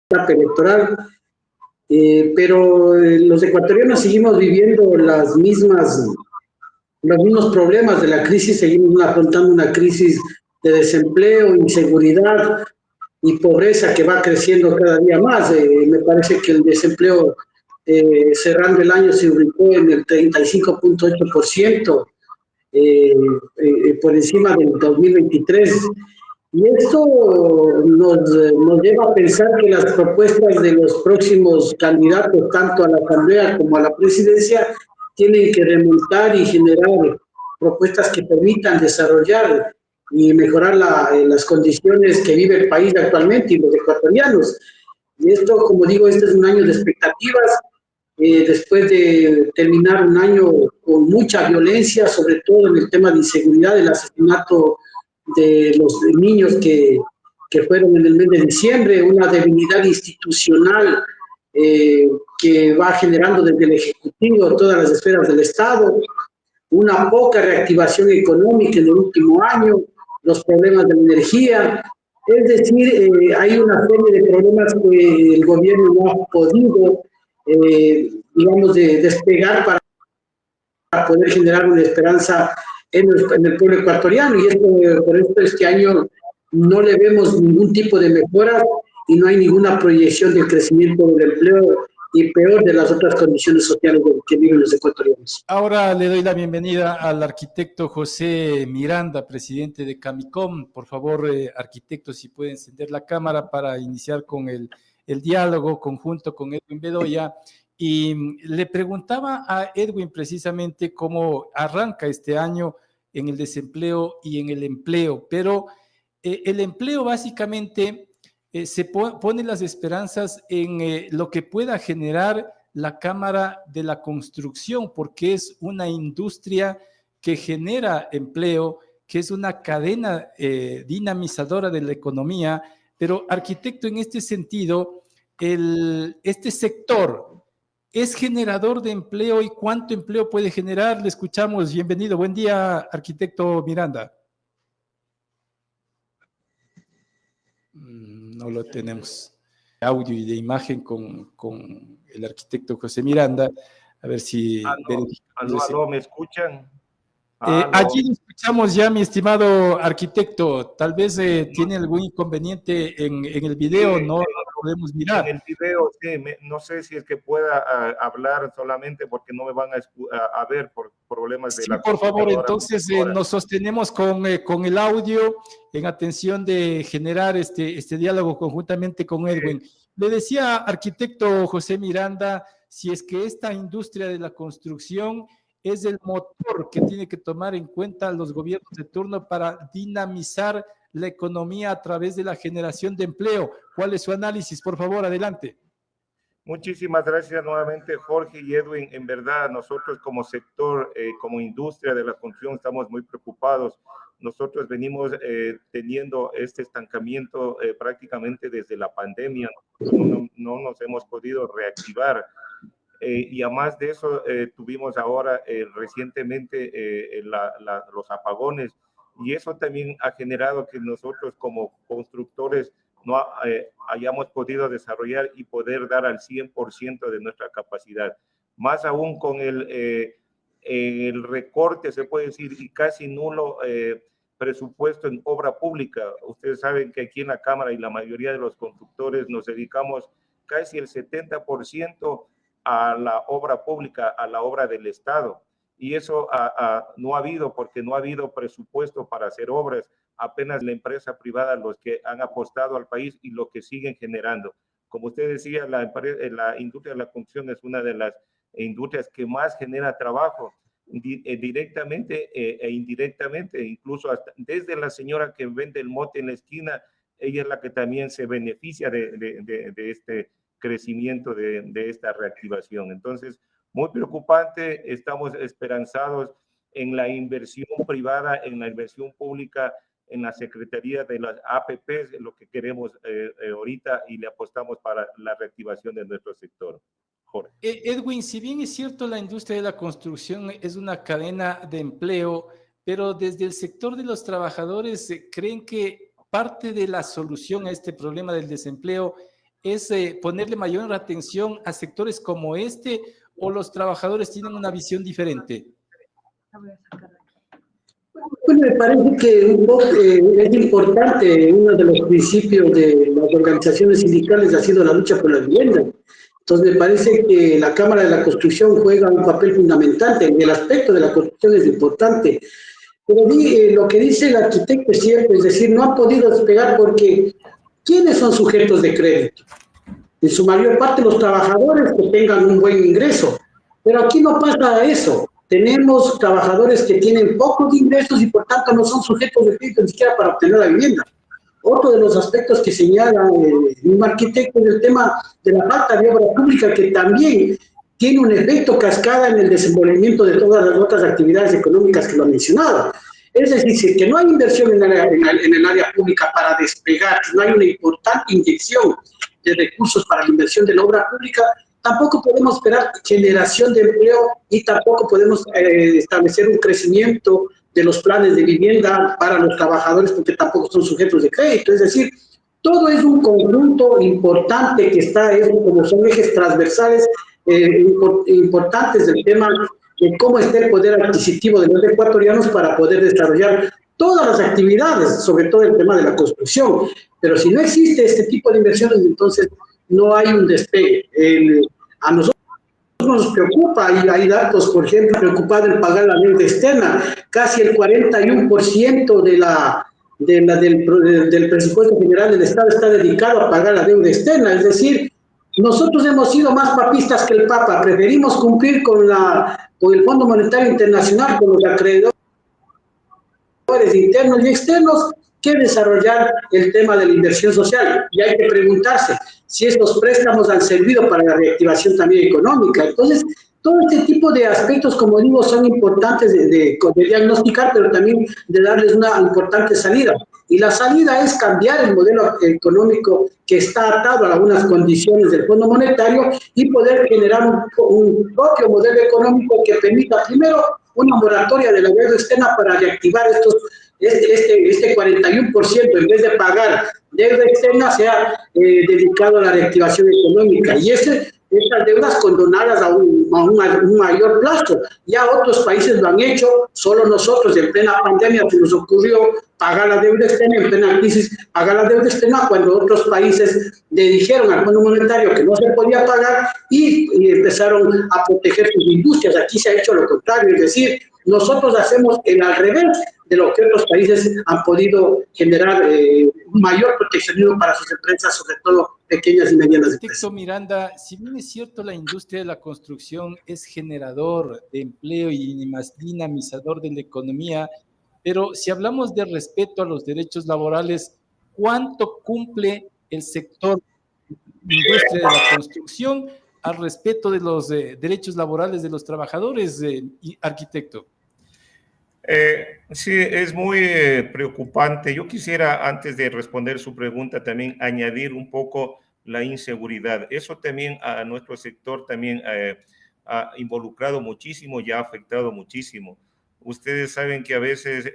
etapa electoral, pero los ecuatorianos seguimos viviendo los mismos problemas de la crisis, seguimos afrontando una crisis de desempleo, inseguridad y pobreza que va creciendo cada día más. Me parece que el desempleo cerrando el año se ubicó en el 35.8%, por encima del 2023. Y esto nos lleva a pensar que las propuestas de los próximos candidatos, tanto a la Asamblea como a la Presidencia, tienen que remontar y generar propuestas que permitan desarrollar y mejorar las condiciones que vive el país actualmente y los ecuatorianos. Y esto, como digo, este es un año de expectativas, después de terminar un año con mucha violencia, sobre todo en el tema de inseguridad, el asesinato de los niños que fueron en el mes de diciembre, una debilidad institucional que va generando desde el Ejecutivo todas las esferas del Estado, una poca reactivación económica en el último año, los problemas de la energía. Es decir, hay una serie de problemas que el gobierno no ha podido, digamos, despegar para poder generar una esperanza en el pueblo ecuatoriano. Y por esto este año no le vemos ningún tipo de mejora y no hay ninguna proyección del crecimiento del empleo y peor de las otras condiciones sociales que viven los ecuatorianos. Ahora le doy la bienvenida al arquitecto José Miranda, presidente de Camicom. Por favor, arquitecto, si puede encender la cámara para iniciar con el diálogo conjunto con Edwin Bedoya. Y le preguntaba a Edwin precisamente cómo arranca este año en el desempleo y en el empleo, pero el empleo básicamente se pone las esperanzas en lo que pueda generar la Cámara de la Construcción, porque es una industria que genera empleo, que es una cadena dinamizadora de la economía. Pero, arquitecto, en este sentido, este sector es generador de empleo y cuánto empleo puede generar. Le escuchamos. Bienvenido. Buen día, arquitecto Miranda. No lo tenemos. Audio y de imagen con el arquitecto José Miranda. A ver si... Aló, ¿me escuchan? Allí lo escuchamos ya, mi estimado arquitecto. Tal vez tiene algún inconveniente en el video, no lo podemos mirar. En el video, sí, no sé si es que pueda hablar solamente porque no me van a ver por problemas de la... Sí, por favor, entonces nos sostenemos con el audio en atención de generar este diálogo conjuntamente con Edwin. Le decía, arquitecto José Miranda, si es que esta industria de la construcción es el motor que tiene que tomar en cuenta los gobiernos de turno para dinamizar la economía a través de la generación de empleo. ¿Cuál es su análisis? Por favor, adelante. Muchísimas gracias nuevamente, Jorge y Edwin. En verdad, nosotros como sector, como industria de la construcción, estamos muy preocupados. Nosotros venimos teniendo este estancamiento prácticamente desde la pandemia. No nos hemos podido reactivar. Y además de eso, tuvimos ahora recientemente los apagones, y eso también ha generado que nosotros como constructores no hayamos podido desarrollar y poder dar al 100% de nuestra capacidad. Más aún con el recorte, se puede decir, y casi nulo presupuesto en obra pública. Ustedes saben que aquí en la Cámara y la mayoría de los constructores nos dedicamos casi el 70% a la obra pública, a la obra del Estado. Y eso no ha habido, porque no ha habido presupuesto para hacer obras. Apenas la empresa privada, los que han apostado al país y lo que siguen generando. Como usted decía, la industria de la construcción es una de las industrias que más genera trabajo, directamente e indirectamente, incluso hasta desde la señora que vende el mote en la esquina, ella es la que también se beneficia de este crecimiento, de esta reactivación. Entonces, muy preocupante, estamos esperanzados en la inversión privada, en la inversión pública, en la Secretaría de las APPs, lo que queremos ahorita, y le apostamos para la reactivación de nuestro sector. Jorge. Edwin, si bien es cierto, la industria de la construcción es una cadena de empleo, pero desde el sector de los trabajadores, ¿creen que parte de la solución a este problema del desempleo es ponerle mayor atención a sectores como este, o los trabajadores tienen una visión diferente? Bueno, me parece que un poco, es importante, uno de los principios de las organizaciones sindicales ha sido la lucha por la vivienda. Entonces, me parece que la Cámara de la Construcción juega un papel fundamental. El aspecto de la construcción es importante. Pero lo que dice el arquitecto es cierto, es decir, no ha podido despegar porque ¿quiénes son sujetos de crédito? En su mayor parte los trabajadores que tengan un buen ingreso. Pero aquí no pasa eso. Tenemos trabajadores que tienen pocos ingresos y por tanto no son sujetos de crédito ni siquiera para obtener la vivienda. Otro de los aspectos que señala un arquitecto es el tema de la falta de obra pública, que también tiene un efecto cascada en el desenvolvimiento de todas las otras actividades económicas que lo han mencionado. Es decir, si es que no hay inversión en el área pública para despegar, no hay una importante inyección de recursos para la inversión de la obra pública, tampoco podemos esperar generación de empleo y tampoco podemos establecer un crecimiento de los planes de vivienda para los trabajadores, porque tampoco son sujetos de crédito. Es decir, todo es un conjunto importante que está, como son ejes transversales importantes del tema de cómo está el poder adquisitivo de los ecuatorianos para poder desarrollar todas las actividades, sobre todo el tema de la construcción. Pero si no existe este tipo de inversiones, entonces no hay un despegue. A nosotros nos preocupa, y hay datos, por ejemplo, preocupado en pagar la deuda externa. Casi el 41% del presupuesto general del Estado está dedicado a pagar la deuda externa. Es decir, nosotros hemos sido más papistas que el Papa. Preferimos cumplir con el Fondo Monetario Internacional, con los acreedores internos y externos, que desarrollar el tema de la inversión social. Y hay que preguntarse si estos préstamos han servido para la reactivación también económica. Entonces, todo este tipo de aspectos, como digo, son importantes de diagnosticar, pero también de darles una importante salida. Y la salida es cambiar el modelo económico que está atado a algunas condiciones del Fondo Monetario y poder generar un propio modelo económico que permita, primero, una moratoria de la deuda externa para reactivar este 41%, en vez de pagar deuda externa, sea dedicado a la reactivación económica. Y estas deudas condonadas a un mayor plazo. Ya otros países lo han hecho, solo nosotros en plena pandemia se nos ocurrió pagar la deuda externa, en plena crisis pagar la deuda externa, cuando otros países le dijeron al Fondo Monetario que no se podía pagar y empezaron a proteger sus industrias. Aquí se ha hecho lo contrario, es decir, nosotros hacemos el al revés de lo que otros países han podido generar un mayor proteccionismo para sus empresas, sobre todo pequeñas y medianas empresas. Arquitecto Miranda, si bien es cierto la industria de la construcción es generador de empleo y más dinamizador de la economía, pero si hablamos de respeto a los derechos laborales, ¿cuánto cumple el sector industria de la construcción al respeto de los derechos laborales de los trabajadores, arquitecto? Sí, es muy preocupante. Yo quisiera, antes de responder su pregunta, también añadir un poco la inseguridad. Eso también a nuestro sector también ha involucrado muchísimo y ha afectado muchísimo. Ustedes saben que a veces,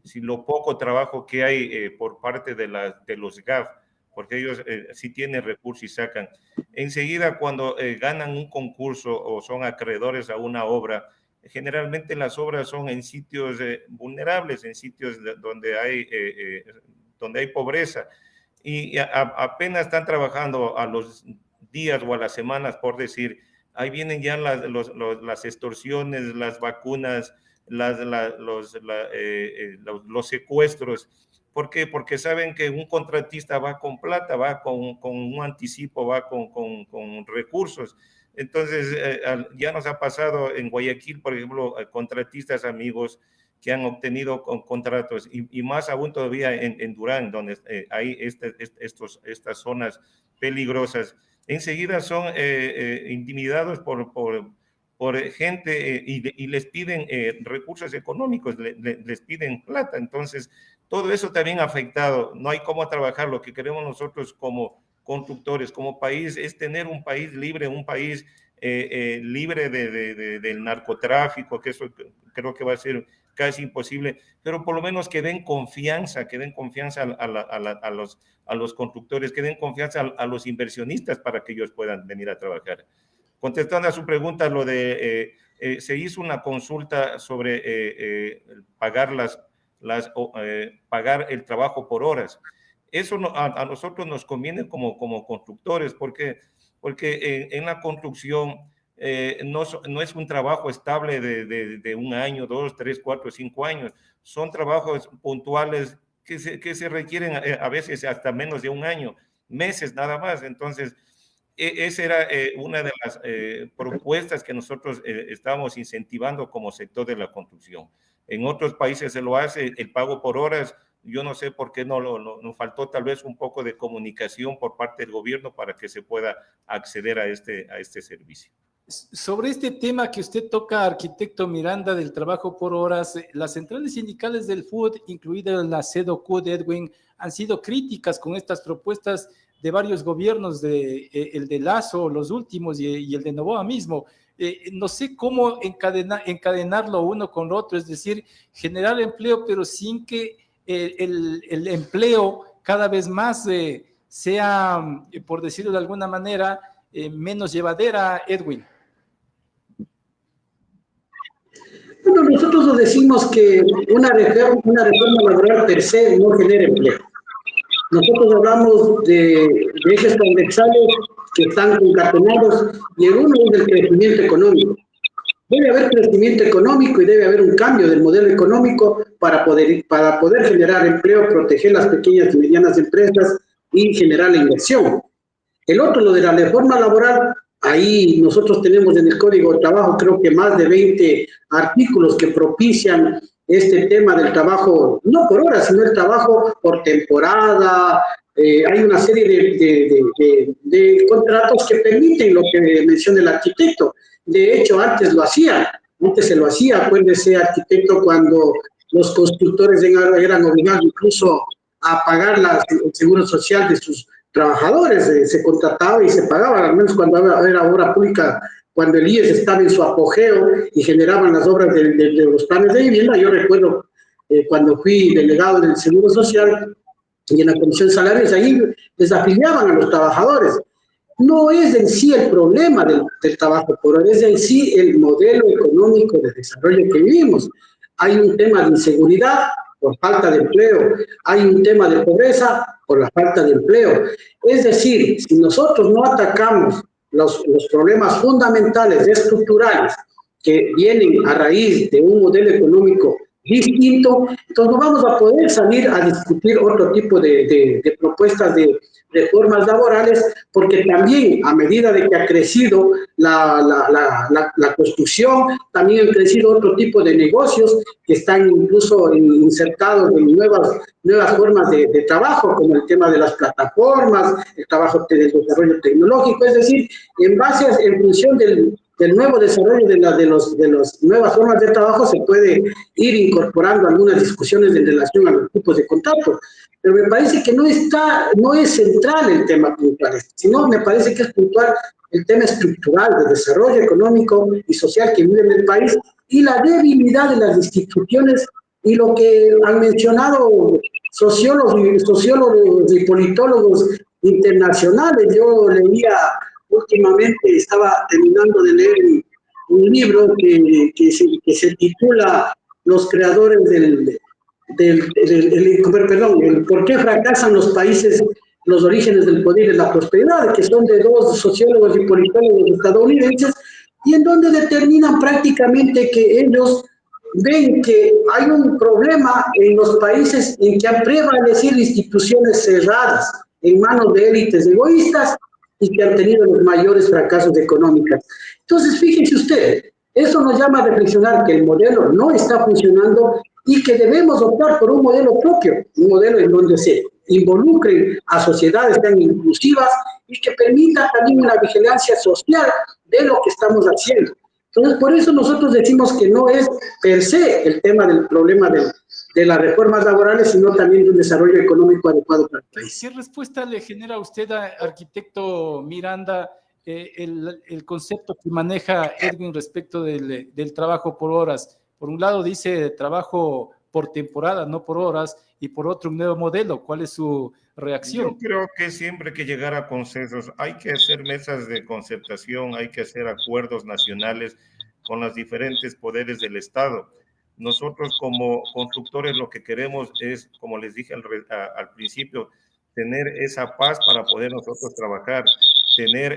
si lo poco trabajo que hay por parte de los GAF, porque ellos sí tienen recursos y sacan, enseguida cuando ganan un concurso o son acreedores a una obra, generalmente las obras son en sitios vulnerables, en sitios donde hay pobreza, y apenas están trabajando a los días o a las semanas, por decir, ahí vienen ya las extorsiones, las vacunas, los secuestros. ¿Por qué? Porque saben que un contratista va con plata, va con un anticipo, va con recursos. Entonces, ya nos ha pasado en Guayaquil, por ejemplo, contratistas amigos que han obtenido contratos, y más aún todavía en Durán, donde hay estas zonas peligrosas. Enseguida son intimidados por gente y les piden recursos económicos, les piden plata. Entonces, todo eso también ha afectado. No hay cómo trabajar. Lo que queremos nosotros como constructores, como país, es tener un país libre, un país libre del narcotráfico, que eso creo que va a ser casi imposible, pero por lo menos que den confianza a los constructores, que den confianza a los inversionistas para que ellos puedan venir a trabajar. Contestando a su pregunta, lo de se hizo una consulta sobre pagar pagar el trabajo por horas. Eso a nosotros nos conviene como constructores, porque en la construcción no es un trabajo estable de 1 año, 2, 3, 4, 5 años. Son trabajos puntuales que se requieren a veces hasta menos de 1 año, meses nada más. Entonces, esa era una de las propuestas que nosotros estábamos incentivando como sector de la construcción. En otros países se lo hace el pago por horas. Yo no sé por qué nos faltó tal vez un poco de comunicación por parte del gobierno para que se pueda acceder a este servicio. Sobre este tema que usted toca, arquitecto Miranda, del trabajo por horas, las centrales sindicales del FUD, incluida la CEDOCUD, Edwin, han sido críticas con estas propuestas de varios gobiernos, el de Lasso, los últimos, y el de Noboa mismo. No sé cómo encadenarlo uno con lo otro, es decir, generar empleo, pero sin que el empleo cada vez más sea, por decirlo de alguna manera, menos llevadera, Edwin. Bueno, nosotros nos decimos que una reforma laboral per se no genera empleo. Nosotros hablamos de ejes transversales que están concatenados y el uno es el crecimiento económico. Debe haber crecimiento económico y debe haber un cambio del modelo económico para poder generar empleo, proteger las pequeñas y medianas empresas y generar la inversión. El otro, lo de la reforma laboral, ahí nosotros tenemos en el Código de Trabajo creo que más de 20 artículos que propician este tema del trabajo, no por horas, sino el trabajo por temporada. Hay una serie de contratos que permiten lo que menciona el arquitecto. De hecho, antes se lo hacía, acuérdese, arquitecto, cuando los constructores eran obligados incluso a pagar el seguro social de sus trabajadores, se contrataba y se pagaba, al menos cuando era obra pública, cuando el IES estaba en su apogeo y generaban las obras de los planes de vivienda. Yo recuerdo cuando fui delegado del Seguro Social y en la Comisión de Salarios, ahí desafiliaban a los trabajadores. No es en sí el problema del trabajo por hora, es en sí el modelo económico de desarrollo que vivimos. Hay un tema de inseguridad por falta de empleo, hay un tema de pobreza por la falta de empleo. Es decir, si nosotros no atacamos los problemas fundamentales, estructurales, que vienen a raíz de un modelo económico distinto, entonces no vamos a poder salir a discutir otro tipo de propuestas de reformas laborales, porque también a medida de que ha crecido la construcción, también han crecido otro tipo de negocios que están incluso insertados en nuevas formas de trabajo, como el tema de las plataformas, el trabajo del desarrollo tecnológico. Es decir, en función del nuevo desarrollo de las nuevas formas de trabajo, se puede ir incorporando algunas discusiones en relación a los tipos de contratos. Pero me parece que no es central el tema puntual, sino me parece que es puntual el tema estructural de desarrollo económico y social que vive en el país y la debilidad de las instituciones y lo que han mencionado sociólogos y politólogos internacionales. Yo leía últimamente, estaba terminando de leer un libro que se titula Los creadores ¿por qué fracasan los países, los orígenes del poder y la prosperidad?, que son de 2 sociólogos y politólogos estadounidenses, y en donde determinan prácticamente que ellos ven que hay un problema en los países en que han prevalecido instituciones cerradas en manos de élites egoístas y que han tenido los mayores fracasos económicos. Entonces, fíjense usted, eso nos llama a reflexionar que el modelo no está funcionando y que debemos optar por un modelo propio, un modelo en donde se involucren a sociedades tan inclusivas y que permita también una vigilancia social de lo que estamos haciendo. Entonces, por eso nosotros decimos que no es per se el tema del problema de las reformas laborales, sino también de un desarrollo económico adecuado para el país. ¿Qué respuesta le genera a usted, arquitecto Miranda, el concepto que maneja Edwin respecto del trabajo por horas? Por un lado dice trabajo por temporada, no por horas, y por otro un nuevo modelo. ¿Cuál es su reacción? Yo creo que siempre que llegar a consensos hay que hacer mesas de concertación, hay que hacer acuerdos nacionales con los diferentes poderes del Estado. Nosotros como constructores lo que queremos es, como les dije al principio, tener esa paz para poder nosotros trabajar, tener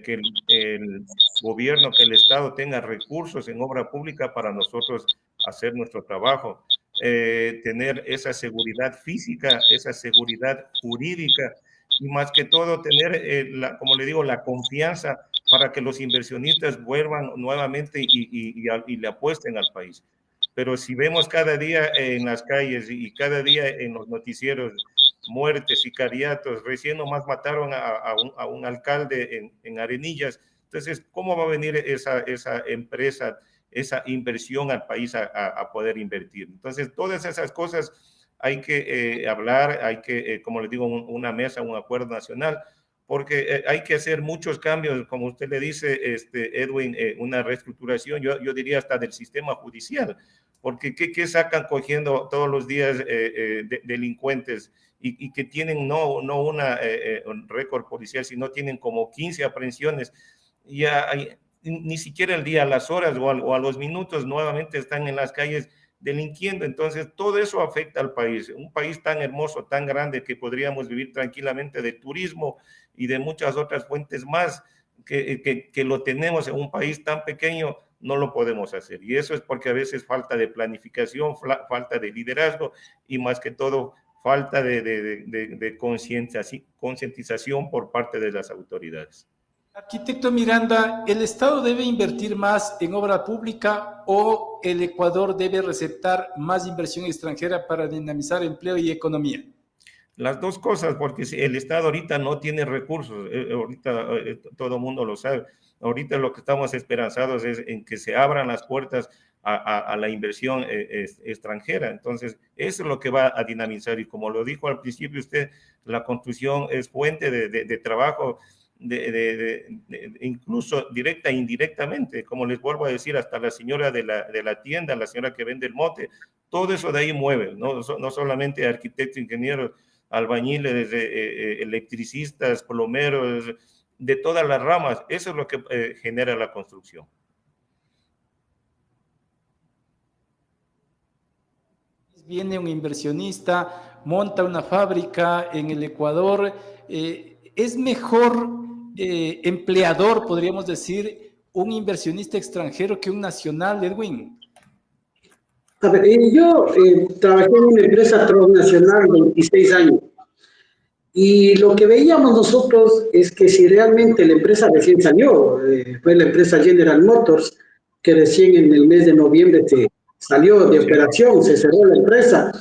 que el gobierno, que el Estado tenga recursos en obra pública para nosotros hacer nuestro trabajo. Tener esa seguridad física, esa seguridad jurídica y más que todo tener, como le digo, la confianza para que los inversionistas vuelvan nuevamente y le apuesten al país. Pero si vemos cada día en las calles y cada día en los noticieros muertes, sicariatos, recién nomás mataron a un alcalde en Arenillas, entonces, ¿cómo va a venir esa empresa, esa inversión al país a poder invertir? Entonces, todas esas cosas hay que hablar, hay que, como les digo, una mesa, un acuerdo nacional, porque hay que hacer muchos cambios, como usted le dice, Edwin, una reestructuración, yo diría hasta del sistema judicial, porque ¿qué sacan cogiendo todos los días delincuentes y que tienen no un récord policial, sino tienen como 15 aprehensiones? Ya ni siquiera el día, a las horas o a los minutos nuevamente están en las calles delinquiendo. Entonces todo eso afecta al país, un país tan hermoso, tan grande, que podríamos vivir tranquilamente de turismo y de muchas otras fuentes más, que lo tenemos en un país tan pequeño, no lo podemos hacer. Y eso es porque a veces falta de planificación, falta de liderazgo y más que todo falta de concientización por parte de las autoridades. Arquitecto Miranda, ¿el Estado debe invertir más en obra pública o el Ecuador debe receptar más inversión extranjera para dinamizar empleo y economía? Las dos cosas, porque si el Estado ahorita no tiene recursos, ahorita todo el mundo lo sabe, ahorita lo que estamos esperanzados es en que se abran las puertas a la inversión extranjera. Entonces, eso es lo que va a dinamizar y como lo dijo al principio usted, la construcción es fuente de trabajo, incluso directa e indirectamente, como les vuelvo a decir, hasta la señora de la tienda, la señora que vende el mote, todo eso de ahí mueve, no solamente arquitectos, ingenieros, albañiles, electricistas, plomeros, de todas las ramas, eso es lo que genera la construcción. Viene un inversionista, monta una fábrica en el Ecuador, ¿es mejor empleador, podríamos decir, un inversionista extranjero que un nacional, Edwin? A ver, yo trabajé en una empresa transnacional 26 años y lo que veíamos nosotros es que si realmente la empresa recién salió, fue la empresa General Motors, que recién en el mes de noviembre salió de operación, se cerró la empresa,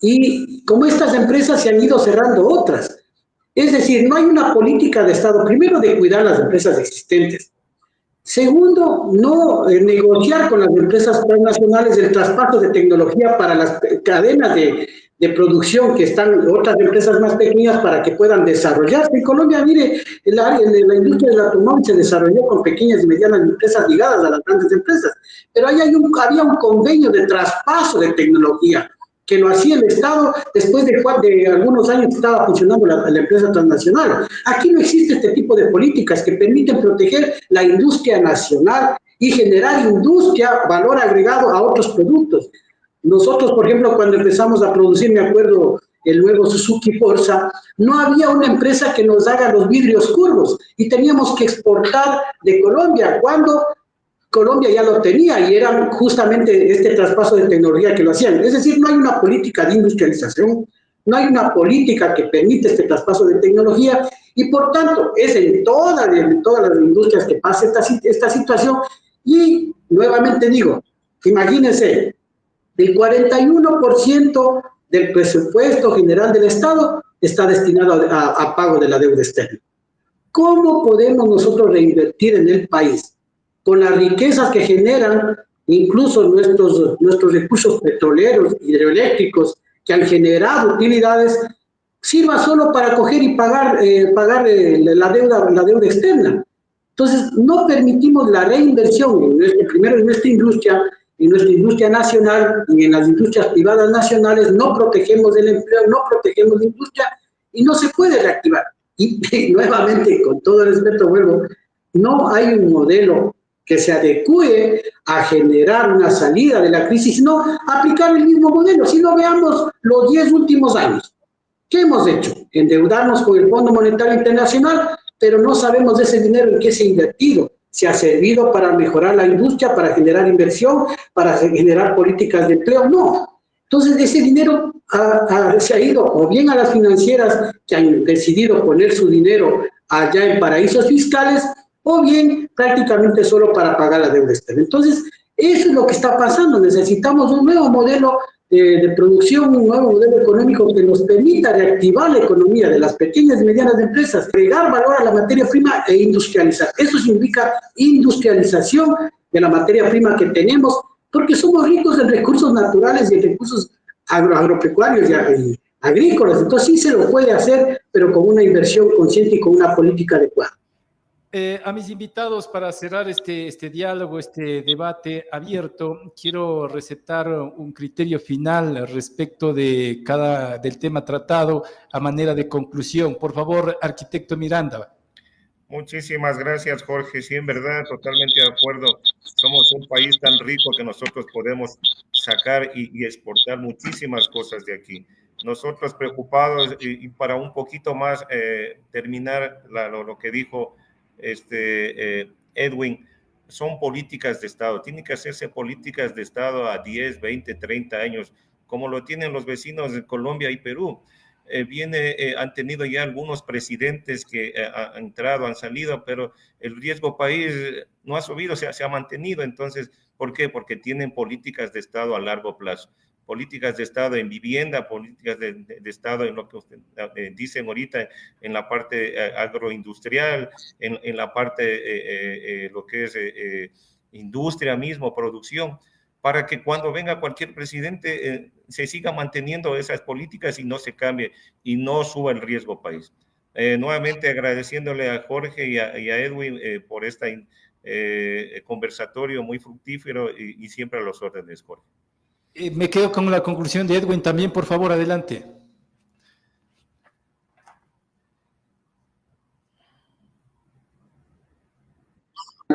y como estas empresas se han ido cerrando otras. Es decir, no hay una política de Estado, primero, de cuidar las empresas existentes. Segundo, no negociar con las empresas transnacionales el traspaso de tecnología para las cadenas de producción que están otras empresas más pequeñas para que puedan desarrollarse. En Colombia, mire, la industria del automóvil se desarrolló con pequeñas y medianas empresas ligadas a las grandes empresas, pero ahí había un convenio de traspaso de tecnología que lo hacía el Estado después de algunos años que estaba funcionando la empresa transnacional. Aquí no existe este tipo de políticas que permiten proteger la industria nacional y generar industria, valor agregado a otros productos. Nosotros, por ejemplo, cuando empezamos a producir, me acuerdo, el nuevo Suzuki Forza, no había una empresa que nos haga los vidrios curvos y teníamos que exportar de Colombia, cuando Colombia ya lo tenía y era justamente este traspaso de tecnología que lo hacían. Es decir, no hay una política de industrialización, no hay una política que permite este traspaso de tecnología y por tanto es en todas las industrias que pasa esta situación. Y nuevamente digo, imagínense, el 41% del presupuesto general del Estado está destinado a pago de la deuda externa. ¿Cómo podemos nosotros reinvertir en el país? Con las riquezas que generan incluso nuestros recursos petroleros, hidroeléctricos, que han generado utilidades, sirva solo para coger y pagar la deuda externa. Entonces, no permitimos la reinversión, primero en nuestra industria, en nuestra industria nacional y en las industrias privadas nacionales no protegemos el empleo, no protegemos la industria y no se puede reactivar. Y nuevamente, con todo el respeto, vuelvo, no hay un modelo que se adecue a generar una salida de la crisis, sino aplicar el mismo modelo. Si no, veamos los 10 últimos años. ¿Qué hemos hecho? Endeudarnos con el Fondo Monetario Internacional, pero no sabemos de ese dinero en qué se ha invertido. ¿Se ha servido para mejorar la industria, para generar inversión, para generar políticas de empleo? No. Entonces, ese dinero se ha ido o bien a las financieras que han decidido poner su dinero allá en paraísos fiscales, o bien prácticamente solo para pagar la deuda externa. Entonces, eso es lo que está pasando. Necesitamos un nuevo modelo de producción, un nuevo modelo económico que nos permita reactivar la economía de las pequeñas y medianas empresas, agregar valor a la materia prima e industrializar. Eso significa industrialización de la materia prima que tenemos, porque somos ricos en recursos naturales y en recursos agropecuarios y agrícolas. Entonces sí se lo puede hacer, pero con una inversión consciente y con una política adecuada. A mis invitados, para cerrar este diálogo, este debate abierto, quiero recetar un criterio final respecto del tema tratado a manera de conclusión. Por favor, arquitecto Miranda. Muchísimas gracias, Jorge. Sí, en verdad, totalmente de acuerdo. Somos un país tan rico que nosotros podemos sacar y exportar muchísimas cosas de aquí. Nosotros preocupados y para un poquito más terminar lo que dijo Edwin, son políticas de Estado. Tienen que hacerse políticas de Estado a 10, 20, 30 años, como lo tienen los vecinos de Colombia y Perú. Han tenido ya algunos presidentes que han entrado, han salido, pero el riesgo país no ha subido, se ha mantenido. Entonces, ¿por qué? Porque tienen políticas de Estado a largo plazo. Políticas de Estado en vivienda, políticas de Estado en lo que usted dicen ahorita, en la parte agroindustrial, en la parte lo que es industria mismo, producción, para que cuando venga cualquier presidente se siga manteniendo esas políticas y no se cambie y no suba el riesgo país. Nuevamente agradeciéndole a Jorge y a Edwin por este conversatorio muy fructífero y siempre a los órdenes, Jorge. Me quedo con la conclusión de Edwin también, por favor, adelante.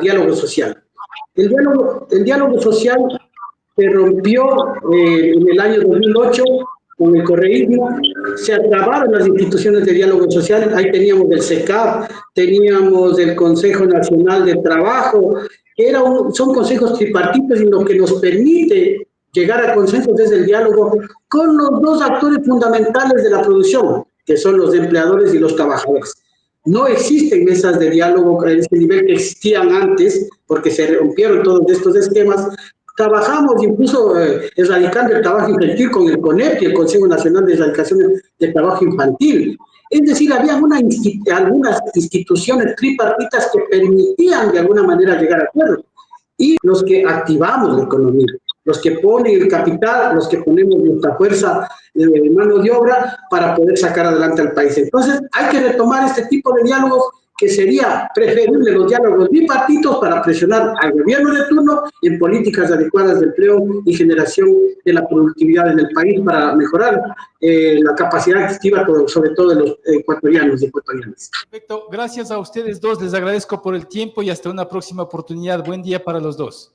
Diálogo social. El diálogo social se rompió en el año 2008 con el correísmo, se acabaron las instituciones de diálogo social. Ahí teníamos el SECAP, teníamos el Consejo Nacional de Trabajo, son consejos tripartitos y lo que nos permite llegar a consensos desde el diálogo con los dos actores fundamentales de la producción, que son los empleadores y los trabajadores. No existen mesas de diálogo a ese nivel que existían antes, porque se rompieron todos estos esquemas. Trabajamos incluso erradicando el trabajo infantil con el CONEP y el Consejo Nacional de Erradicación del Trabajo Infantil. Es decir, había algunas instituciones tripartitas que permitían de alguna manera llegar a acuerdos. Y los que activamos la economía, los que ponen el capital, los que ponemos nuestra fuerza de mano de obra para poder sacar adelante al país. Entonces, hay que retomar este tipo de diálogos, que sería preferible los diálogos bipartitos para presionar al gobierno de turno en políticas adecuadas de empleo y generación de la productividad en el país para mejorar la capacidad adquisitiva, sobre todo de los ecuatorianos y ecuatorianas. Perfecto, gracias a ustedes dos, les agradezco por el tiempo y hasta una próxima oportunidad. Buen día para los dos.